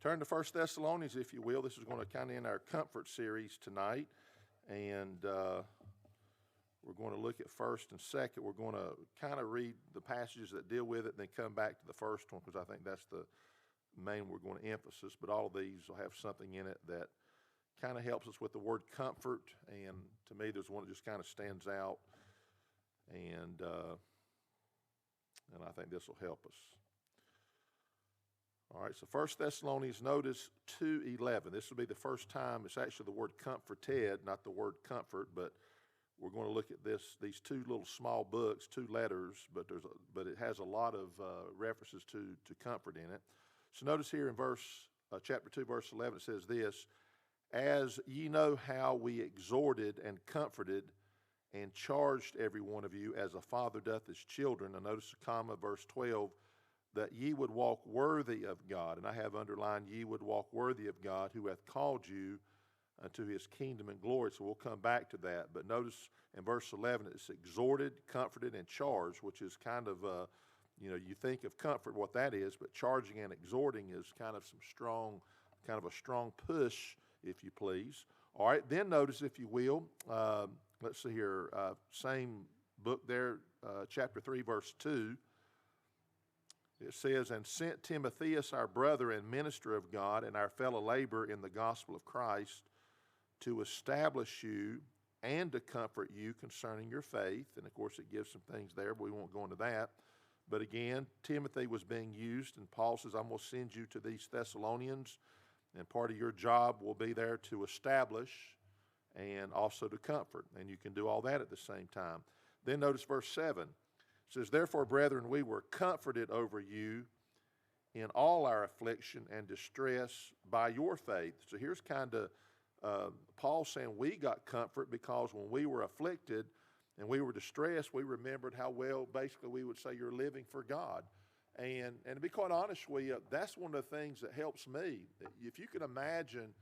Turn to 1 Thessalonians, if you will. This is going to kind of end our comfort series tonight. And we're going to look at first and second. We're going to kind of read the passages that deal with it and then come back to the first one because I think that's the main we're going to emphasis. But all of these will have something in it that kind of helps us with the word comfort. And to me, there's one that just kind of stands out. And I think this will help us. All right, so 1 Thessalonians, notice 2:11. This will be the first time it's actually the word comforted, not the word comfort, but we're going to look at these two little small books, two letters, but it has a lot of references to comfort in it. So notice here in chapter 2, verse 11, it says this, "As ye know how we exhorted and comforted and charged every one of you as a father doth his children." Now notice the comma, verse 12, "that ye would walk worthy of God." And I have underlined, "ye would walk worthy of God who hath called you unto his kingdom and glory." So we'll come back to that. But notice in verse 11, it's exhorted, comforted, and charged, which is kind of, you think of comfort, what that is, but charging and exhorting is kind of a strong push, if you please. All right, then notice, if you will, let's see here, same book there, chapter 3, verse 2. It says, "And sent Timotheus, our brother and minister of God, and our fellow laborer in the gospel of Christ, to establish you and to comfort you concerning your faith." And of course, it gives some things there, but we won't go into that. But again, Timothy was being used, and Paul says, "I'm going to send you to these Thessalonians, and part of your job will be there to establish and also to comfort." And you can do all that at the same time. Then notice verse 7. It says, "Therefore, brethren, we were comforted over you in all our affliction and distress by your faith." So here's kind of Paul saying we got comfort because when we were afflicted and we were distressed, we remembered how well, basically, we would say you're living for God. And to be quite honest with you, that's one of the things that helps me. If you can imagine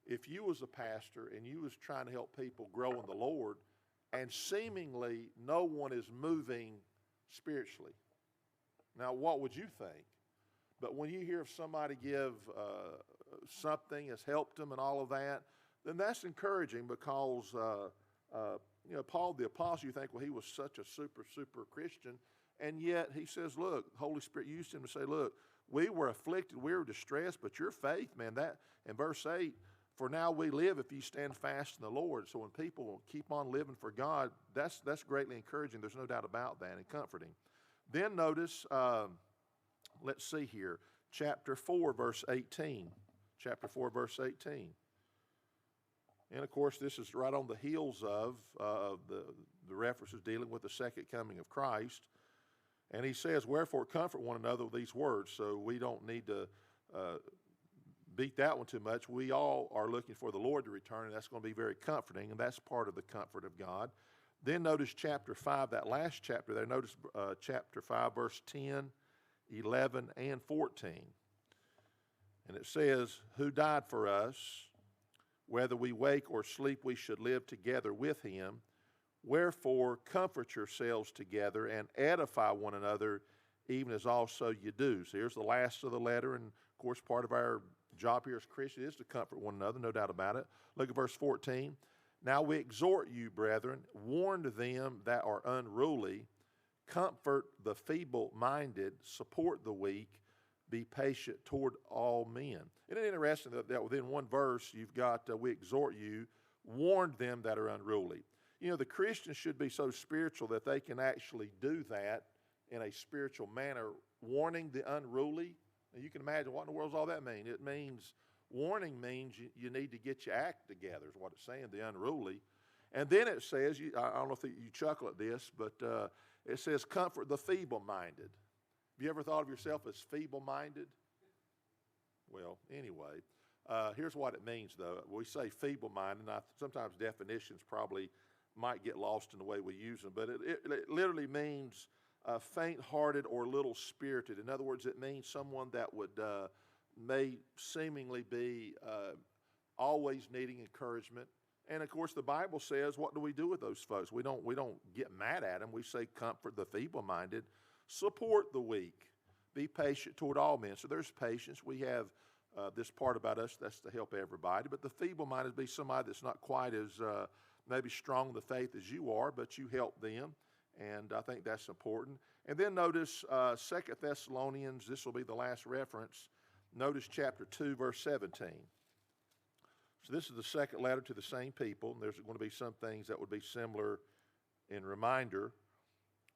if you was a pastor and you was trying to help people grow in the Lord and seemingly no one is moving spiritually. Now, what would you think? But when you hear of somebody give something has helped them and all of that, then that's encouraging because, Paul the Apostle, you think, well, he was such a super Christian, and yet he says, look, Holy Spirit used him to say, look, we were afflicted, we were distressed, but your faith, man, that, in verse 8, "For now we live if you stand fast in the Lord." So when people keep on living for God, that's greatly encouraging. There's no doubt about that, and comforting. Then notice, let's see here, chapter 4, verse 18. Chapter 4, verse 18. And of course, this is right on the heels of the references dealing with the second coming of Christ. And he says, "Wherefore comfort one another with these words." So we don't need to beat that one too much. We all are looking for the Lord to return, and that's going to be very comforting, and that's part of the comfort of God. Then notice chapter 5, that last chapter there. Notice chapter 5, verse 10, 11, and 14. And it says, "Who died for us, whether we wake or sleep, we should live together with him. Wherefore comfort yourselves together and edify one another, even as also you do." So here's the last of the letter, and of course part of our job here as Christians is to comfort one another, no doubt about it. Look at verse 14. "Now we exhort you, brethren, warn them that are unruly, comfort the feeble-minded, support the weak, be patient toward all men." Isn't it interesting that within one verse you've got, "we exhort you, warn them that are unruly." The Christians should be so spiritual that they can actually do that in a spiritual manner, warning the unruly. Now you can imagine, what in the world does all that mean? It means, warning means you need to get your act together, is what it's saying, the unruly. And then it says, I don't know if you chuckle at this, but it says, "comfort the feeble-minded." Have you ever thought of yourself as feeble-minded? Well, anyway, here's what it means, though. We say feeble-minded, and sometimes definitions probably might get lost in the way we use them, but it literally means faint-hearted or little-spirited. In other words, it means someone that may seemingly be always needing encouragement. And of course, the Bible says, what do we do with those folks? We don't get mad at them. We say, comfort the feeble-minded, support the weak, be patient toward all men. So there's patience. We have this part about us, that's to help everybody. But the feeble-minded be somebody that's not quite as maybe strong in the faith as you are, but you help them, and I think that's important. And then notice 2 Thessalonians, this will be the last reference. Notice chapter 2, verse 17. So this is the second letter to the same people, and there's going to be some things that would be similar in reminder.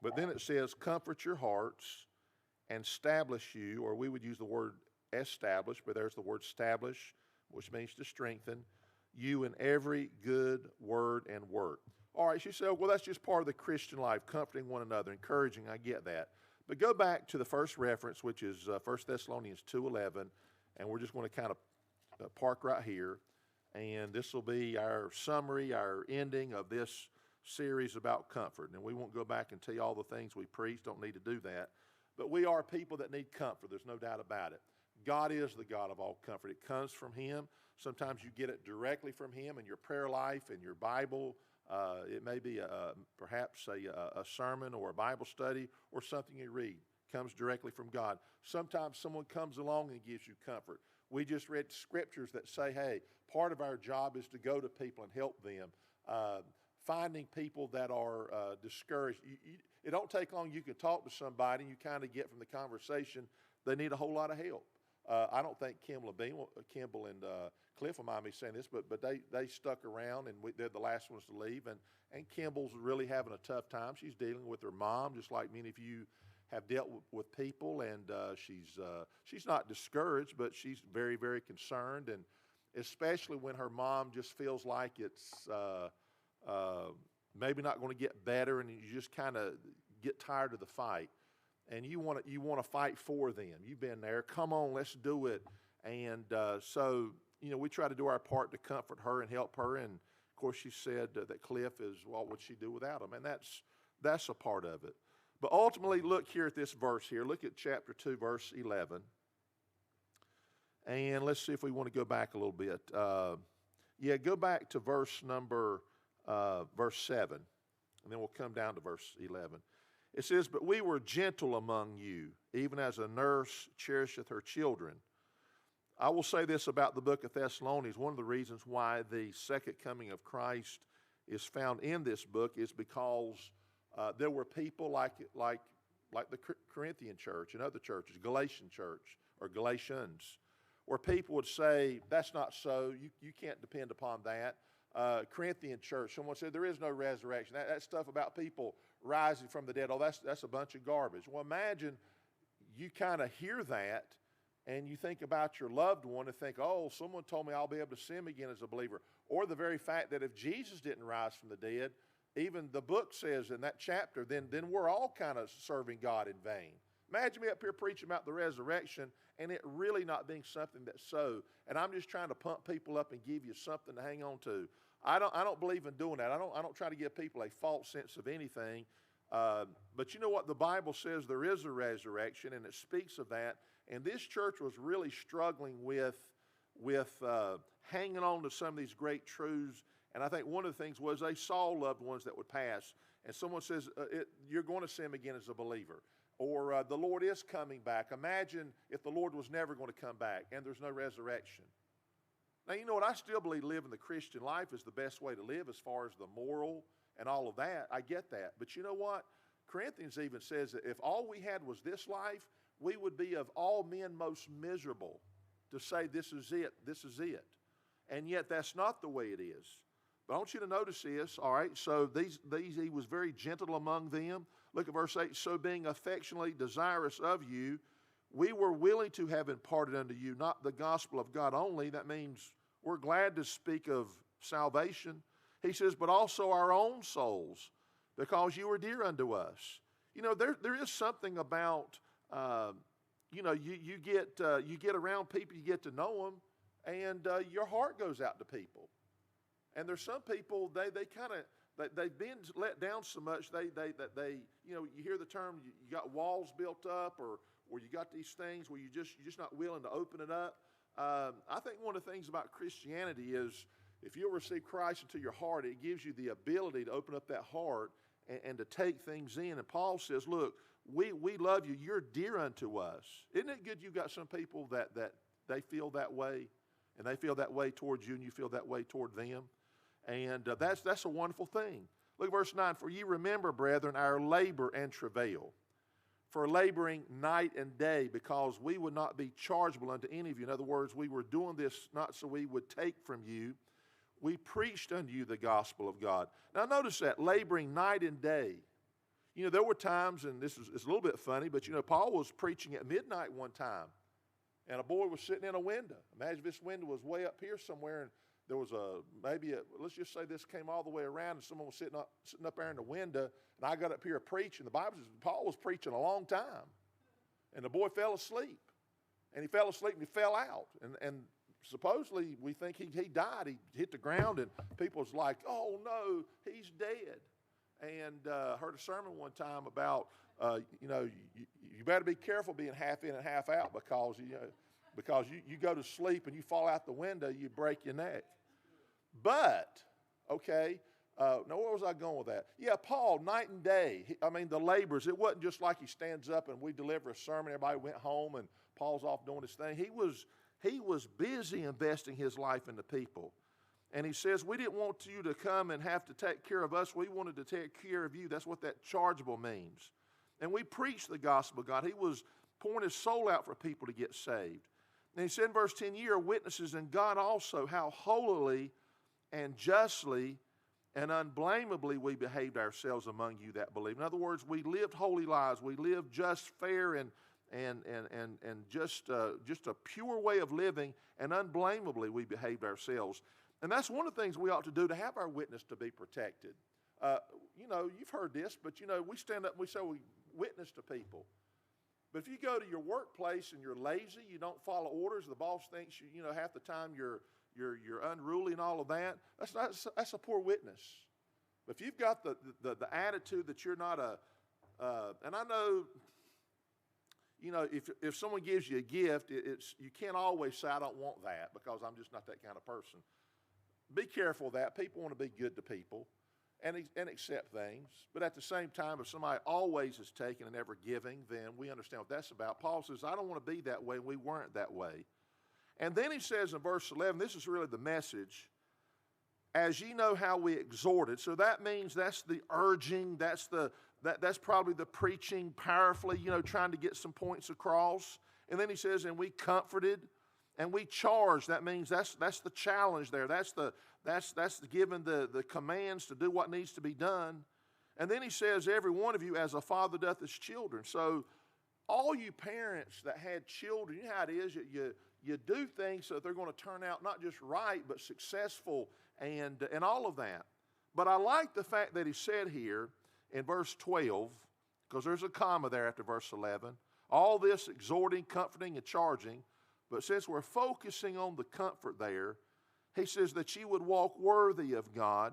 But then it says, comfort your hearts and establish you, or we would use the word establish, but there's the word establish, which means to strengthen, you in every good word and work. All right, she said, well, that's just part of the Christian life, comforting one another, encouraging, I get that. But go back to the first reference, which is 1 Thessalonians 2:11, and we're just going to kind of park right here. And this will be our summary, our ending of this series about comfort. And we won't go back and tell you all the things we preach, don't need to do that. But we are people that need comfort, there's no doubt about it. God is the God of all comfort. It comes from Him. Sometimes you get it directly from Him in your prayer life, in your Bible. It may be perhaps a sermon or a Bible study or something you read. It comes directly from God. Sometimes someone comes along and gives you comfort. We just read scriptures that say, hey, part of our job is to go to people and help them. Finding people that are discouraged. It don't take long. You can talk to somebody and you kind of get from the conversation they need a whole lot of help. I don't think Kimball and Cliff will mind me saying this, but they stuck around, and they're the last ones to leave. And Kimball's really having a tough time. She's dealing with her mom, just like many of you have dealt with people, and she's not discouraged, but she's very, very concerned, and especially when her mom just feels like it's maybe not going to get better, and you just kind of get tired of the fight. And you want to fight for them. You've been there. Come on, let's do it. And so, we try to do our part to comfort her and help her. And, of course, she said that Cliff is, what would she do without him? And that's a part of it. But ultimately, look here at this verse here. Look at chapter 2, verse 11. And let's see if we want to go back a little bit. Go back to verse 7. And then we'll come down to verse 11. It says, but we were gentle among you, even as a nurse cherisheth her children. I will say this about the book of Thessalonians. One of the reasons why the second coming of Christ is found in this book is because there were people like the Corinthian church and other churches, Galatian church or Galatians, where people would say, that's not so, you can't depend upon that. Corinthian church, someone said there is no resurrection. That stuff about people rising from the dead, that's a bunch of garbage. Well, imagine you kind of hear that and you think about your loved one and think, oh, someone told me I'll be able to see him again as a believer. Or the very fact that if Jesus didn't rise from the dead, even the book says in that chapter, then we're all kind of serving God in vain. Imagine me up here preaching about the resurrection and it really not being something that's so. And I'm just trying to pump people up and give you something to hang on to. I don't believe in doing that. I don't try to give people a false sense of anything. But you know what? The Bible says there is a resurrection, and it speaks of that. And this church was really struggling with hanging on to some of these great truths. And I think one of the things was they saw loved ones that would pass. And someone says, you're going to see him again as a believer. Or the Lord is coming back. Imagine if the Lord was never going to come back and there's no resurrection. Now, you know what? I still believe living the Christian life is the best way to live as far as the moral and all of that. I get that. But you know what? Corinthians even says that if all we had was this life, we would be of all men most miserable to say this is it, this is it. And yet that's not the way it is. But I want you to notice this, all right? So these he was very gentle among them. Look at verse 8. So being affectionately desirous of you, we were willing to have imparted unto you not the gospel of God only. That means we're glad to speak of salvation. He says, but also our own souls, because you were dear unto us. You know, there is something about, you get around people, you get to know them, and your heart goes out to people. And there's some people, they've been let down so much, they you hear the term, you got walls built up, or you got these things where you're just not willing to open it up. I think one of the things about Christianity is if you'll receive Christ into your heart, it gives you the ability to open up that heart and to take things in. And Paul says, look, we love you. You're dear unto us. Isn't it good you've got some people that they feel that way, and they feel that way towards you, and you feel that way toward them. And that's a wonderful thing. Look at verse 9. For ye remember, brethren, our labor and travail, for laboring night and day, because we would not be chargeable unto any of you. In other words, we were doing this not so we would take from you. We preached unto you the gospel of God. Now notice that, laboring night and day. You know, there were times, and it's a little bit funny, but you know, Paul was preaching at midnight one time, and a boy was sitting in a window. Imagine if this window was way up here somewhere, and there was let's just say this came all the way around, and someone was sitting up there in the window, and I got up here preaching. The Bible says Paul was preaching a long time, and the boy fell asleep, and he fell asleep and he fell out, and supposedly we think he died. He hit the ground, and people was like, "Oh no, he's dead." And heard a sermon one time about you better be careful being half in and half out, because you go to sleep and you fall out the window, you break your neck. But okay, now where was I going with that? Yeah, Paul, night and day. The labors. It wasn't just like he stands up and we deliver a sermon, everybody went home and Paul's off doing his thing. He was busy investing his life in the people. And he says, we didn't want you to come and have to take care of us. We wanted to take care of you. That's what that chargeable means. And we preached the gospel of God. He was pouring his soul out for people to get saved. And he said in verse 10, ye are witnesses, and God also, how holily and justly and unblameably we behaved ourselves among you that believe. In other words, we lived holy lives. We lived just, fair, and just a pure way of living, and unblameably we behaved ourselves. And that's one of the things we ought to do to have our witness to be protected. You've heard this, but we stand up and we say we witness to people. But if you go to your workplace and you're lazy, you don't follow orders, the boss thinks half the time you're unruly and all of that, that's a poor witness. But if you've got the attitude that you're not and I know, if someone gives you a gift, you can't always say, I don't want that, because I'm just not that kind of person. Be careful of that. People want to be good to people and accept things. But at the same time, if somebody always is taking and never giving, then we understand what that's about. Paul says, I don't want to be that way, and we weren't that way. And then he says in verse 11, this is really the message, as ye know how we exhorted. So that means that's the urging, that's probably the preaching powerfully, trying to get some points across. And then he says, and we comforted and we charged. That means that's the challenge there. That's giving the commands to do what needs to be done. And then he says, every one of you as a father doth his children. So all you parents that had children, you know how it is, you do things so that they're going to turn out not just right, but successful and all of that. But I like the fact that he said here in verse 12, because there's a comma there after verse 11, all this exhorting, comforting, and charging. But since we're focusing on the comfort there, he says that ye would walk worthy of God,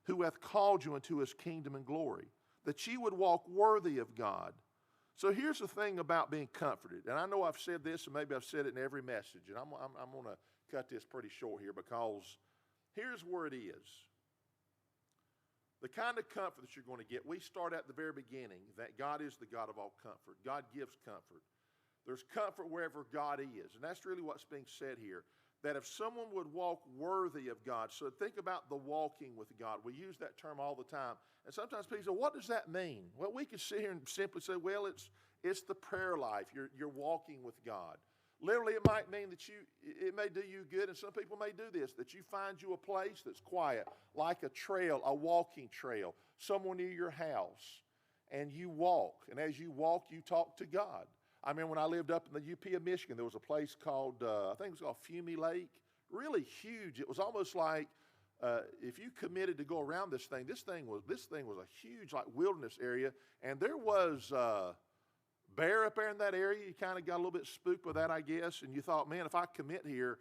who hath called you into his kingdom and glory. That ye would walk worthy of God. So here's the thing about being comforted. And I know I've said this, and maybe I've said it in every message. And I'm going to cut this pretty short here, because here's where it is. The kind of comfort that you're going to get, we start at the very beginning, that God is the God of all comfort. God gives comfort. There's comfort wherever God is. And that's really what's being said here. That if someone would walk worthy of God, so think about the walking with God. We use that term all the time. And sometimes people say, what does that mean? Well, we could sit here and simply say, well, it's the prayer life. You're walking with God. Literally, it might mean that it may do you good, and some people may do this, that you find you a place that's quiet, like a trail, a walking trail, somewhere near your house, and you walk. And as you walk, you talk to God. I remember when I lived up in the UP of Michigan, there was a place called, I think it was called Fumey Lake. Really huge. It was almost like if you committed to go around this thing was a huge like wilderness area, and there was bear up there in that area. You kind of got a little bit spooked with that, I guess, and you thought, man, if I commit here,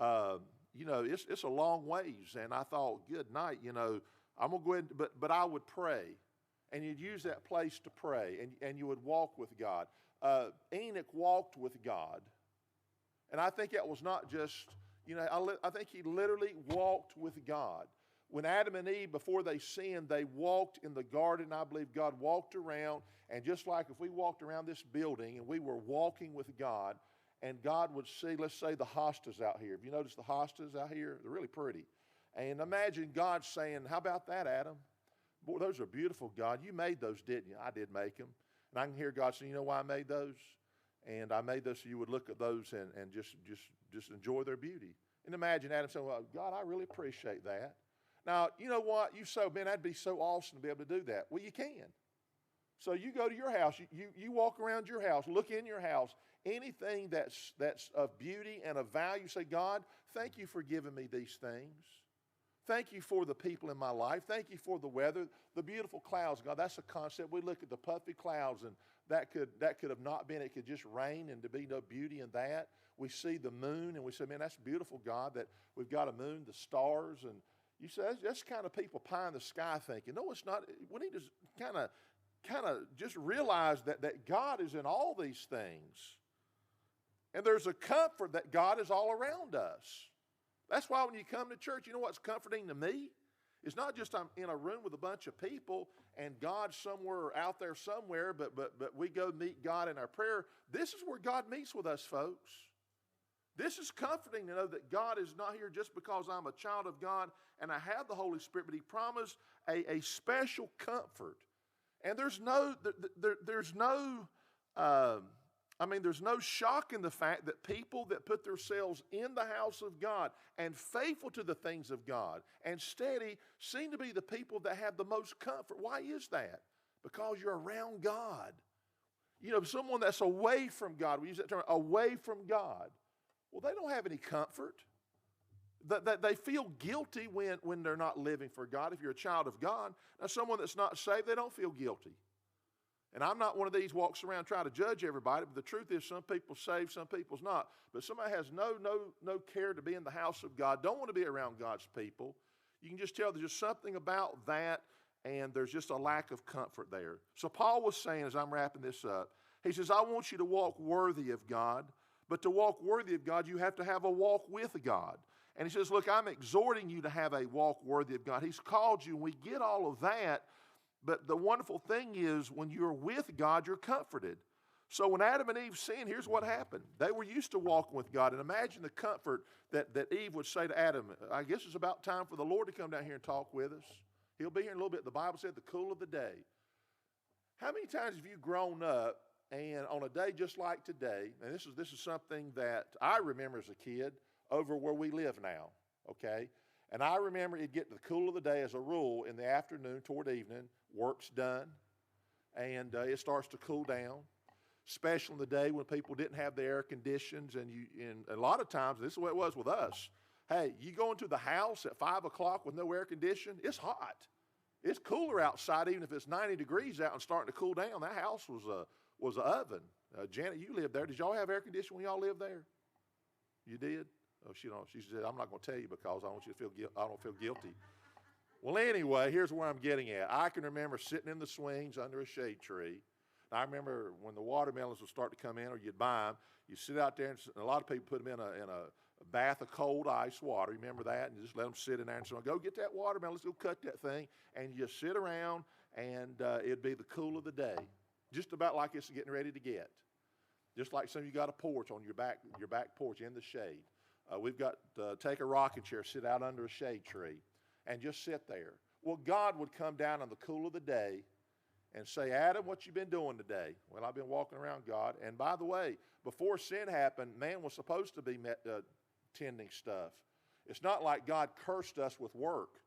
it's a long ways. And I thought, good night, I'm gonna go ahead, but I would pray, and you'd use that place to pray, and you would walk with God. Enoch walked with God, and I think that was not just, I think he literally walked with God. When Adam and Eve, before they sinned, they walked in the garden. I believe God walked around, and just like if we walked around this building and we were walking with God, and God would see, let's say, the hostas out here. Have you noticed the hostas out here? They're really pretty. And imagine God saying, how about that, Adam? Boy, those are beautiful, God. You made those, didn't you? I did make them. And I can hear God saying, you know why I made those? And I made those so you would look at those and just enjoy their beauty. And imagine Adam saying, well, God, I really appreciate that. Now, you know what? You say, man, that'd be so awesome to be able to do that. Well, you can. So you go to your house, you walk around your house, look in your house, anything that's of beauty and of value, say, God, thank you for giving me these things. Thank you for the people in my life. Thank you for the weather, the beautiful clouds. God, that's a concept. We look at the puffy clouds, and that could have not been. It could just rain, and to be no beauty in that. We see the moon, and we say, man, that's beautiful, God, that we've got a moon, the stars. And you say, that's kind of people pie in the sky thinking. No, it's not. We need to kind of just realize that God is in all these things. And there's a comfort that God is all around us. That's why when you come to church, you know what's comforting to me? It's not just I'm in a room with a bunch of people and God's somewhere out there somewhere, but we go meet God in our prayer. This is where God meets with us, folks. This is comforting to know that God is not here just because I'm a child of God and I have the Holy Spirit, but He promised a special comfort. And there's no shock in the fact that people that put themselves in the house of God and faithful to the things of God and steady seem to be the people that have the most comfort. Why is that? Because you're around God. You know, someone that's away from God, we use that term, away from God. Well, they don't have any comfort. They feel guilty when they're not living for God. If you're a child of God, now someone that's not saved, they don't feel guilty. And I'm not one of these walks around trying to judge everybody, but the truth is some people saved, some people's not. But somebody has no care to be in the house of God, don't want to be around God's people. You can just tell there's just something about that, and there's just a lack of comfort there. So Paul was saying, as I'm wrapping this up, he says, I want you to walk worthy of God, but to walk worthy of God, you have to have a walk with God. And he says, look, I'm exhorting you to have a walk worthy of God. He's called you, and we get all of that. But the wonderful thing is when you're with God, you're comforted. So when Adam and Eve sinned, here's what happened. They were used to walking with God. And imagine the comfort that Eve would say to Adam, I guess it's about time for the Lord to come down here and talk with us. He'll be here in a little bit. The Bible said the cool of the day. How many times have you grown up and on a day just like today, and this is something that I remember as a kid over where we live now, okay? And I remember it'd get to the cool of the day as a rule in the afternoon toward evening, work's done, and it starts to cool down, especially in the day when people didn't have the air conditions. And a lot of times, this is the way it was with us. Hey, you go into the house at 5 o'clock with no air conditioning, it's hot. It's cooler outside even if it's 90 degrees out and starting to cool down. That house was an oven. Janet, you lived there. Did y'all have air conditioning when y'all lived there? You did? Oh, she said, I'm not going to tell you because I don't want you to feel I don't feel guilty. Well, anyway, here's where I'm getting at. I can remember sitting in the swings under a shade tree. And I remember when the watermelons would start to come in, or you'd buy them, you sit out there, and a lot of people put them in a bath of cold ice water. Remember that? And just let them sit in there. And so go get that watermelon, let's go cut that thing. And you just sit around, and it'd be the cool of the day, just about like it's getting ready to get. Just like some of you got a porch on your back porch in the shade. We've got take a rocking chair, sit out under a shade tree, and just sit there. Well, God would come down in the cool of the day and say, Adam, what you been doing today? Well, I've been walking around, God. And by the way, before sin happened, man was supposed to be tending stuff. It's not like God cursed us with work.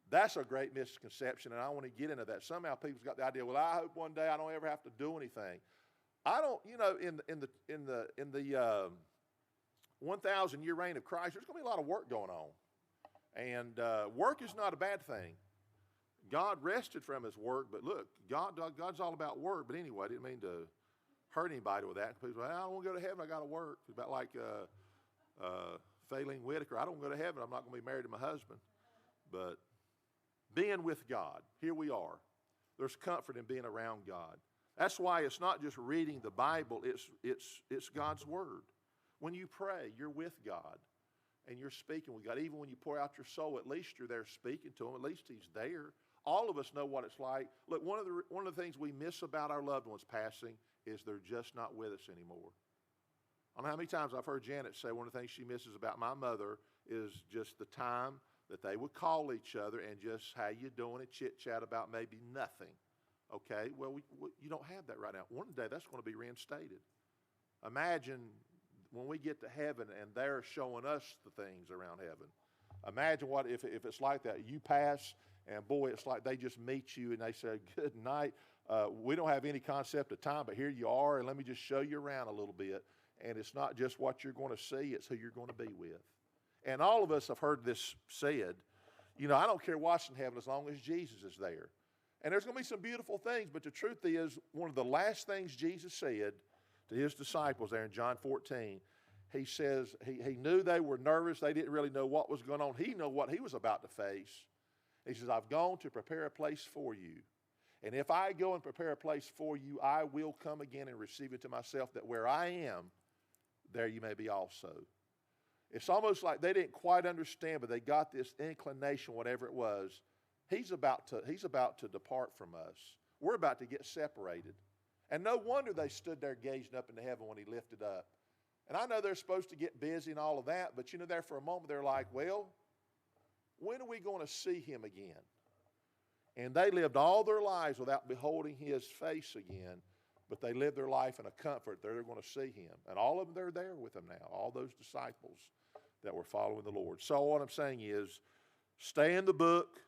That's a great misconception, and I want to get into that. Somehow people's got the idea, well, I hope one day I don't ever have to do anything. I don't, in the 1,000-year reign of Christ, there's going to be a lot of work going on. And work is not a bad thing. God rested from His work, but look, God's all about work. But anyway, I didn't mean to hurt anybody with that. People say, I don't want to go to heaven, I got to work. It's about like Faylene Whitaker, I don't go to heaven, I'm not going to be married to my husband. But being with God, here we are. There's comfort in being around God. That's why it's not just reading the Bible, it's God's Word. When you pray, you're with God, and you're speaking with God. Even when you pour out your soul, at least you're there speaking to Him. At least He's there. All of us know what it's like. Look, one of the things we miss about our loved ones passing is they're just not with us anymore. I don't know how many times I've heard Janet say one of the things she misses about my mother is just the time that they would call each other and just, how you doing, and chit-chat about maybe nothing. Okay, well, you don't have that right now. One day that's going to be reinstated. Imagine when we get to heaven and they're showing us the things around heaven. Imagine what if it's like that. You pass, and boy, it's like they just meet you and they say, good night. We don't have any concept of time, but here you are, and let me just show you around a little bit. And it's not just what you're going to see, it's who you're going to be with. And all of us have heard this said, you know, I don't care what's in heaven as long as Jesus is there. And there's going to be some beautiful things, but the truth is, one of the last things Jesus said to his disciples there in John 14, he says, he knew they were nervous. They didn't really know what was going on. He knew what he was about to face. He says, I've gone to prepare a place for you. And if I go and prepare a place for you, I will come again and receive it to myself, that where I am, there you may be also. It's almost like they didn't quite understand, but they got this inclination, whatever it was. He's about to depart from us. We're about to get separated. And no wonder they stood there gazing up into heaven when he lifted up. And I know they're supposed to get busy and all of that, but you know, there for a moment they're like, well, when are we going to see him again? And they lived all their lives without beholding his face again, but they lived their life in a comfort that they're going to see him. And all of them, they're there with him now, all those disciples that were following the Lord. So what I'm saying is, stay in the book,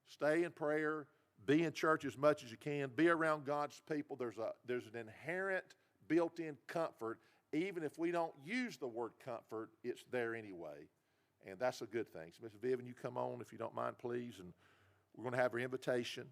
stay in prayer, be in church as much as you can, be around God's people. There's an inherent built-in comfort. Even if we don't use the word comfort, it's there anyway. And that's a good thing. So Ms. Vivian, you come on if you don't mind, please. And we're going to have our invitation.